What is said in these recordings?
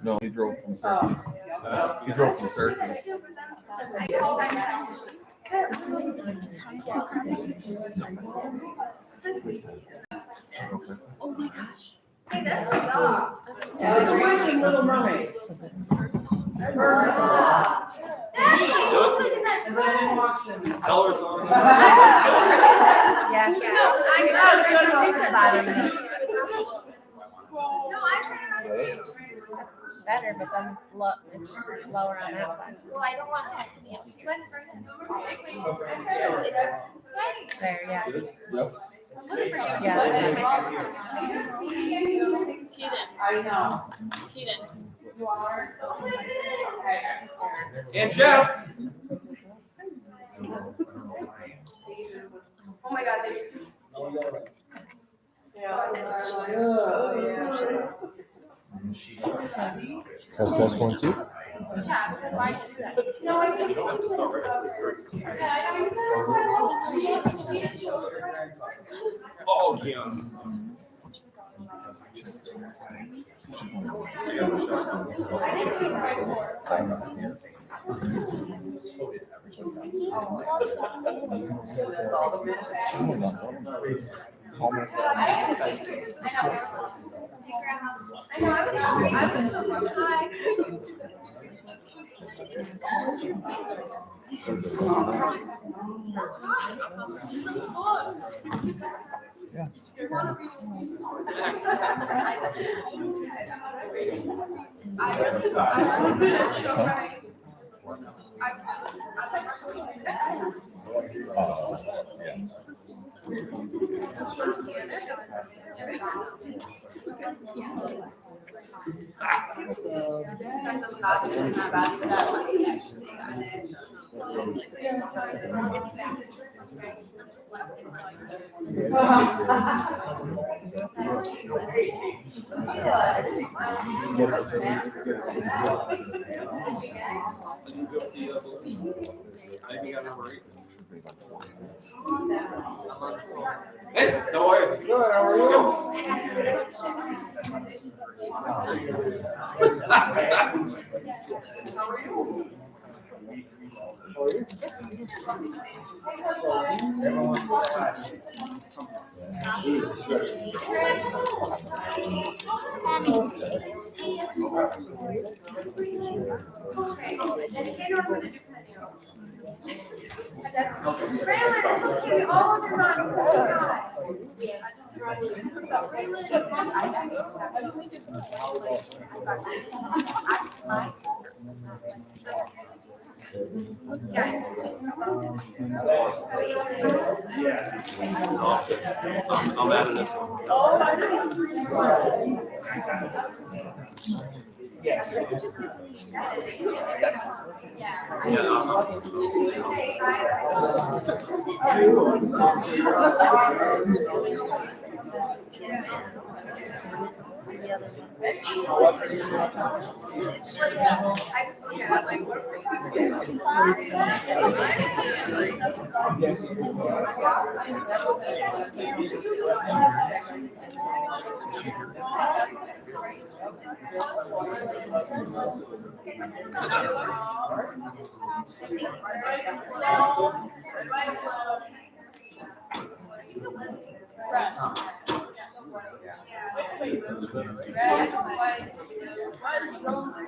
No, he drove from Syracuse. He drove from Syracuse. Oh my gosh. Hey, that's my dog. Yeah, we're watching Little Mermaid. Daddy, look at that. And I didn't watch them. Colors on. Yeah. No, I turned it on the page. Better, but then it's lower on that side. Well, I don't want this to be up here. There, yeah. Yep. Yeah. I know. You are. And Jess. Oh my God, there's. Test 1, 2. Yeah, because why should do that? No, I think. Oh, yeah. I know, I was so much high. Hey, how are you? Good, how are you? I'm out of this one.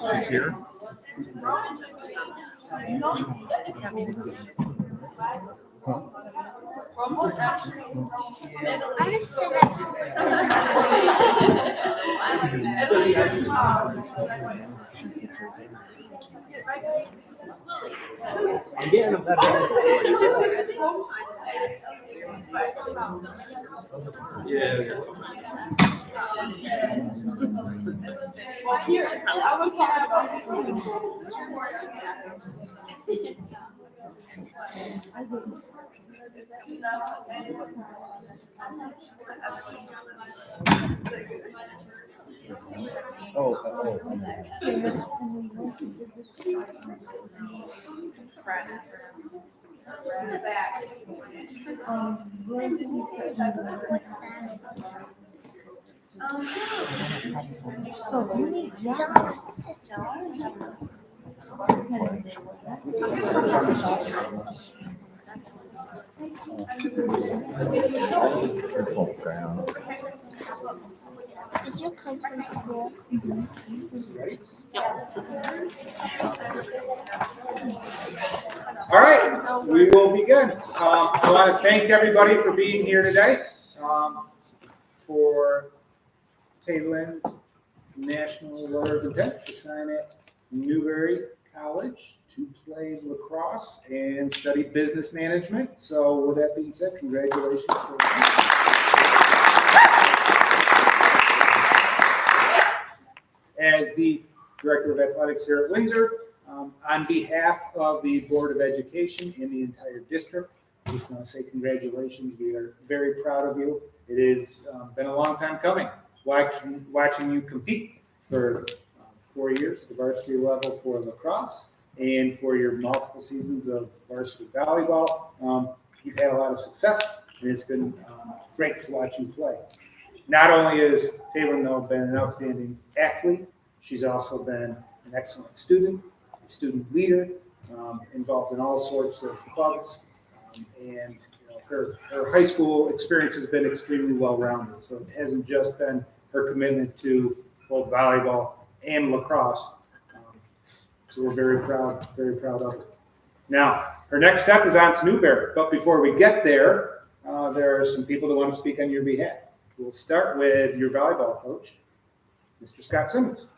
She's here. I just said that. I'm getting a better. Yeah. Well, here, I was talking about this. So you need jobs. Did you come from school? All right, we will begin. I want to thank everybody for being here today. For Taylen's National Letter of Intent to sign at Newberry College to play lacrosse and study business management. So with that being said, congratulations to her. As the Director of Athletics here at Windsor, on behalf of the Board of Education and the entire district, I just want to say congratulations. We are very proud of you. It has been a long time coming, watching you compete for 4 years, the varsity level for lacrosse, and for your multiple seasons of varsity volleyball. You've had a lot of success, and it's been great to watch you play. Not only has Taylen, though, been an outstanding athlete, she's also been an excellent student, a student leader, involved in all sorts of clubs, and her high school experience has been extremely well-rounded. So it hasn't just been her commitment to both volleyball and lacrosse. So we're very proud of her. Now, her next step is on to Newberry. But before we get there, there are some people that want to speak on your behalf. We'll start with your volleyball coach, Mr. Scott Simmons.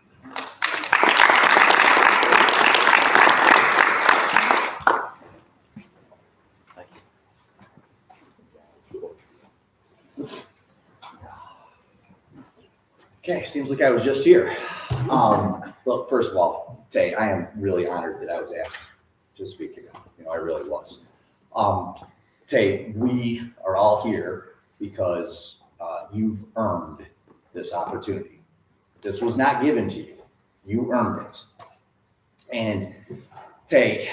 Okay, seems like I was just here. Well, first of all, Tay, I am really honored that I was asked to speak here. I really was. Tay, we are all here because you've earned this opportunity. This was not given to you. You earned it. And Tay,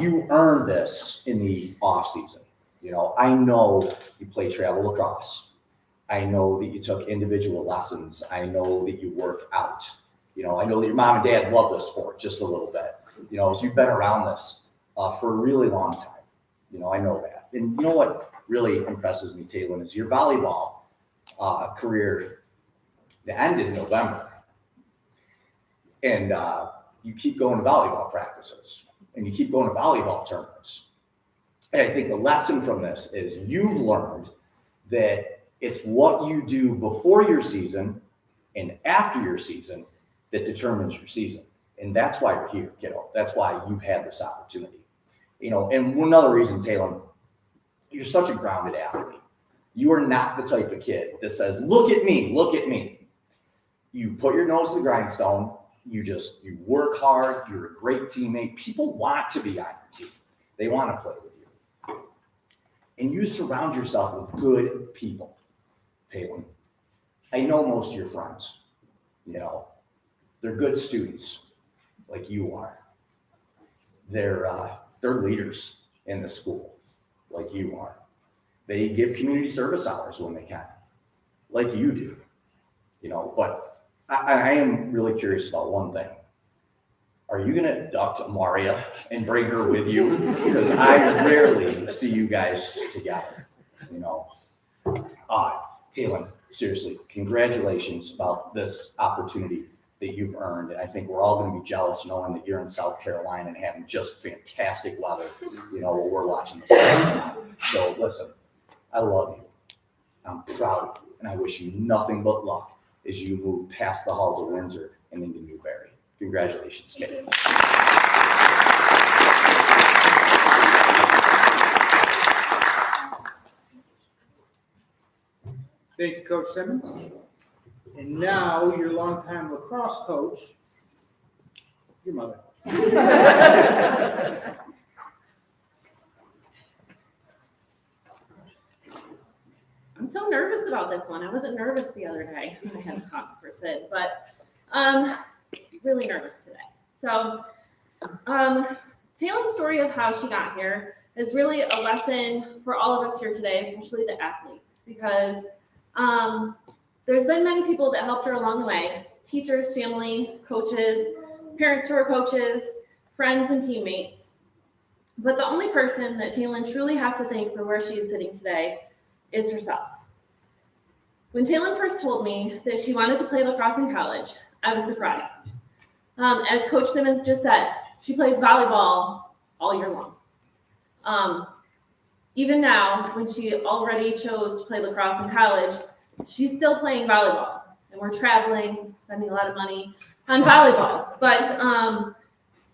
you earned this in the off season. I know you play travel lacrosse. I know that you took individual lessons. I know that you work out. I know that your mom and dad love this sport just a little bit. You've been around this for a really long time. I know that. And you know what really impresses me, Taylen, is your volleyball career that ended in November. And you keep going to volleyball practices and you keep going to volleyball tournaments. And I think the lesson from this is you've learned that it's what you do before your season and after your season that determines your season. And that's why you're here, kiddo. That's why you've had this opportunity. And another reason, Taylen, you're such a grounded athlete. You are not the type of kid that says, look at me, look at me. You put your nose to the grindstone. You work hard. You're a great teammate. People want to be on your team. They want to play with you. And you surround yourself with good people, Taylen. I know most of your friends, they're good students like you are. They're leaders in the school like you are. They give community service hours when they can, like you do. But I am really curious about one thing. Are you going to abduct Amaria and bring her with you? Because I rarely see you guys together, Taylen, seriously, congratulations about this opportunity that you've earned. And I think we're all going to be jealous knowing that you're in South Carolina and having just fantastic weather, while we're watching this. So listen, I love you. I'm proud of you. And I wish you nothing but luck as you move past the halls of Windsor and into Newberry. Congratulations, kid. Thank you, Coach Simmons. And now your longtime lacrosse coach, your mother. I'm so nervous about this one. I wasn't nervous the other day. I had to talk for Sid, but really nervous today. So Taylen's story of how she got here is really a lesson for all of us here today, especially the athletes, because there's been many people that helped her along the way, teachers, family, coaches, parents who are coaches, friends, and teammates. But the only person that Taylen truly has to thank for where she is sitting today is herself. When Taylen first told me that she wanted to play lacrosse in college, I was surprised. As Coach Simmons just said, she plays volleyball all year long. Even now, when she already chose to play lacrosse in college, she's still playing volleyball. And we're traveling, spending a lot of money on volleyball. But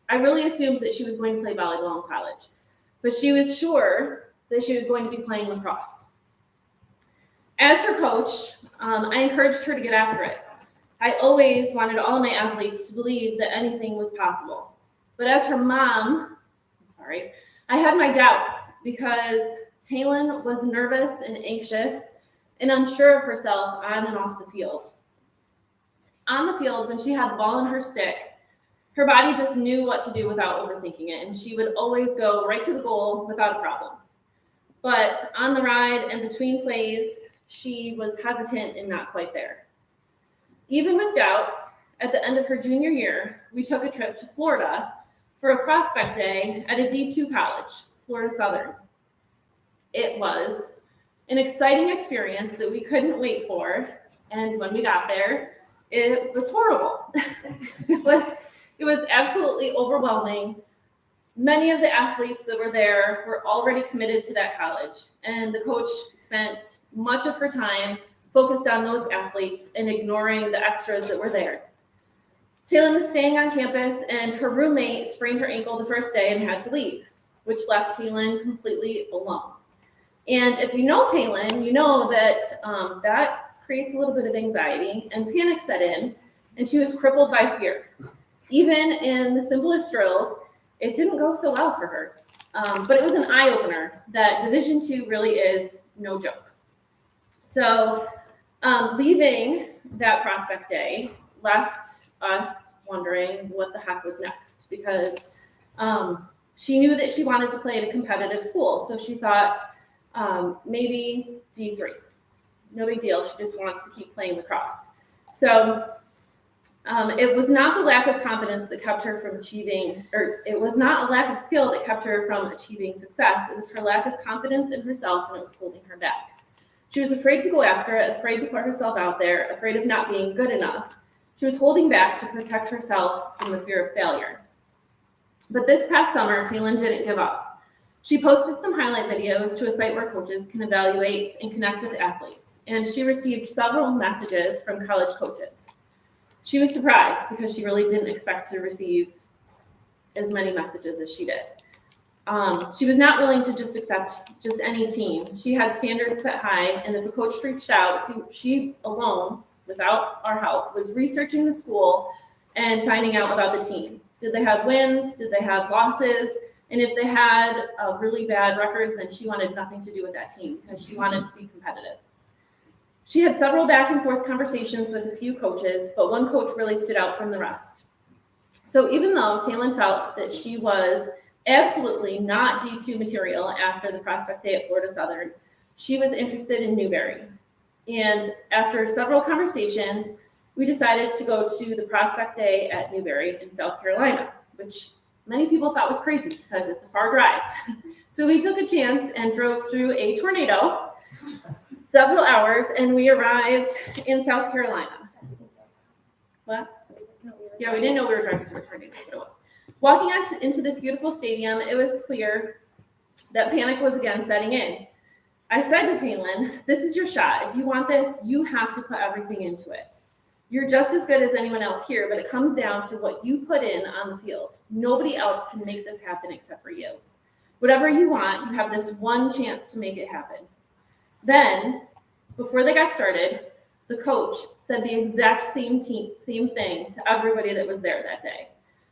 I really assumed that she was going to play volleyball in college. But she was sure that she was going to be playing lacrosse. As her coach, I encouraged her to get after it. I always wanted all of my athletes to believe that anything was possible. But as her mom, I had my doubts because Taylen was nervous and anxious and unsure of herself on and off the field. On the field, when she had the ball in her stick, her body just knew what to do without overthinking it, and she would always go right to the goal without a problem. But on the ride and between plays, she was hesitant and not quite there. Even with doubts, at the end of her junior year, we took a trip to Florida for a prospect day at a D2 college, Florida Southern. It was an exciting experience that we couldn't wait for, and when we got there, it was horrible. It was absolutely overwhelming. Many of the athletes that were there were already committed to that college, and the coach spent much of her time focused on those athletes and ignoring the extras that were there. Taylen was staying on campus, and her roommate sprained her ankle the first day and had to leave, which left Taylen completely alone. And if you know Taylen, you know that that creates a little bit of anxiety, and panic set in, and she was crippled by fear. Even in the simplest drills, it didn't go so well for her. But it was an eye-opener that Division II really is no joke. So leaving that prospect day left us wondering what the heck was next, because she knew that she wanted to play at a competitive school. So she thought maybe D3. No big deal. She just wants to keep playing lacrosse. So it was not the lack of confidence that kept her from achieving, or it was not a lack of skill that kept her from achieving success. It was her lack of confidence in herself, and it was holding her back. She was afraid to go after it, afraid to put herself out there, afraid of not being good enough. She was holding back to protect herself from the fear of failure. But this past summer, Taylen didn't give up. She posted some highlight videos to a site where coaches can evaluate and connect with athletes, and she received several messages from college coaches. She was surprised because she really didn't expect to receive as many messages as she did. She was not willing to just accept just any team. She had standards set high, and if a coach reached out, she alone, without our help, was researching the school and finding out about the team. Did they have wins? Did they have losses? And if they had a really bad record, then she wanted nothing to do with that team because she wanted to be competitive. She had several back and forth conversations with a few coaches, but one coach really stood out from the rest. So even though Taylen felt that she was absolutely not D2 material after the prospect day at Florida Southern, she was interested in Newberry. And after several conversations, we decided to go to the prospect day at Newberry in South Carolina, which many people thought was crazy because it's a far drive. So we took a chance and drove through a tornado, several hours, and we arrived in South Carolina. What? Yeah, we didn't know we were driving through a tornado, but it was. Walking into this beautiful stadium, it was clear that panic was again setting in. I said to Taylen, this is your shot. If you want this, you have to put everything into it. You're just as good as anyone else here, but it comes down to what you put in on the field. Nobody else can make this happen except for you. Whatever you want, you have this one chance to make it happen. Then, before they got started, the coach said the exact same thing to everybody that was there that day.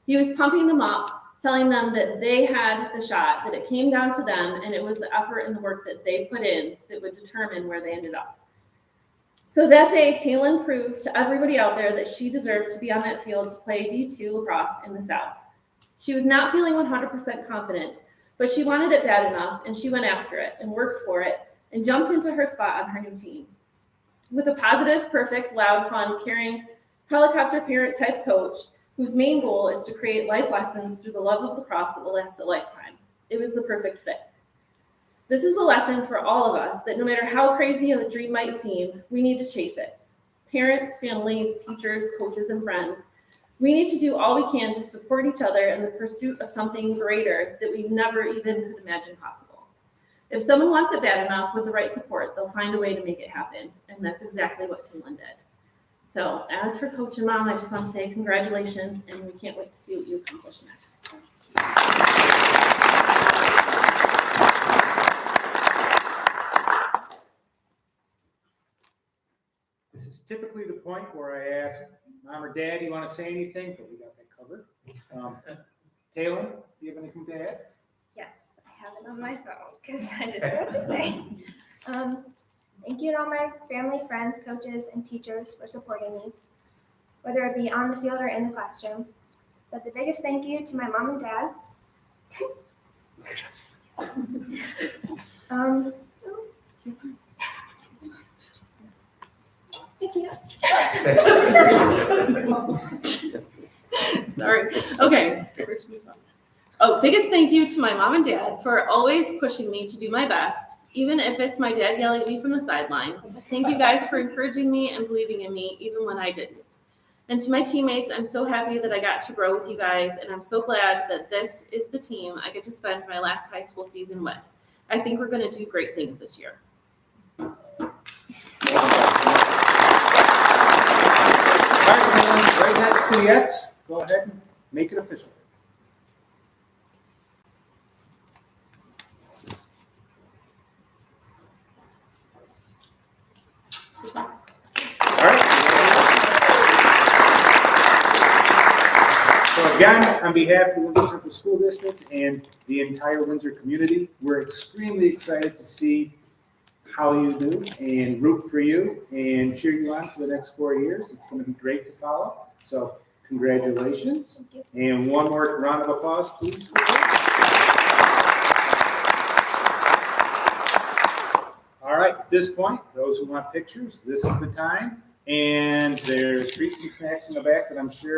He was pumping them up, telling them that they had the shot, that it came down to them, and it was the effort and the work that they put in that would determine where they ended up. So that day, Taylen proved to everybody out there that she deserved to be on that field to play D2 lacrosse in the South. She was not feeling 100% confident, but she wanted it bad enough, and she went after it and worked for it and jumped into her spot on her new team. with a positive, perfect, loud, fun, caring, helicopter parent type coach whose main goal is to create life lessons through the love of the cross that will last a lifetime. It was the perfect fit. This is a lesson for all of us that no matter how crazy a dream might seem, we need to chase it. Parents, families, teachers, coaches, and friends, we need to do all we can to support each other in the pursuit of something greater that we never even could imagine possible. If someone wants it bad enough with the right support, they'll find a way to make it happen, and that's exactly what Taylen did. So as for Coach and Mom, I just want to say congratulations, and we can't wait to see what you accomplish next. This is typically the point where I ask Mom or Dad, you want to say anything? But we got that covered. Taylen, do you have anything to add? Yes, I have it on my phone because I just wrote to say. Thank you to all my family, friends, coaches, and teachers for supporting me, whether it be on the field or in the classroom. But the biggest thank you to my mom and dad. Pick it up. Sorry. Okay. Oh, biggest thank you to my mom and dad for always pushing me to do my best, even if it's my dad yelling at me from the sidelines. Thank you guys for encouraging me and believing in me, even when I didn't. And to my teammates, I'm so happy that I got to grow with you guys, and I'm so glad that this is the team I get to spend my last high school season with. I think we're going to do great things this year. All right, Taylen, right next to the X, go ahead and make it official. All right. So again, on behalf of the Windsor Central School District and the entire Windsor community, we're extremely excited to see how you do and root for you and cheer you on for the next 4 years. It's going to be great to follow. So congratulations. Thank you. And one more round of applause, please. All right, at this point, those who want pictures, this is the time. And there's treats and snacks in the back that I'm sure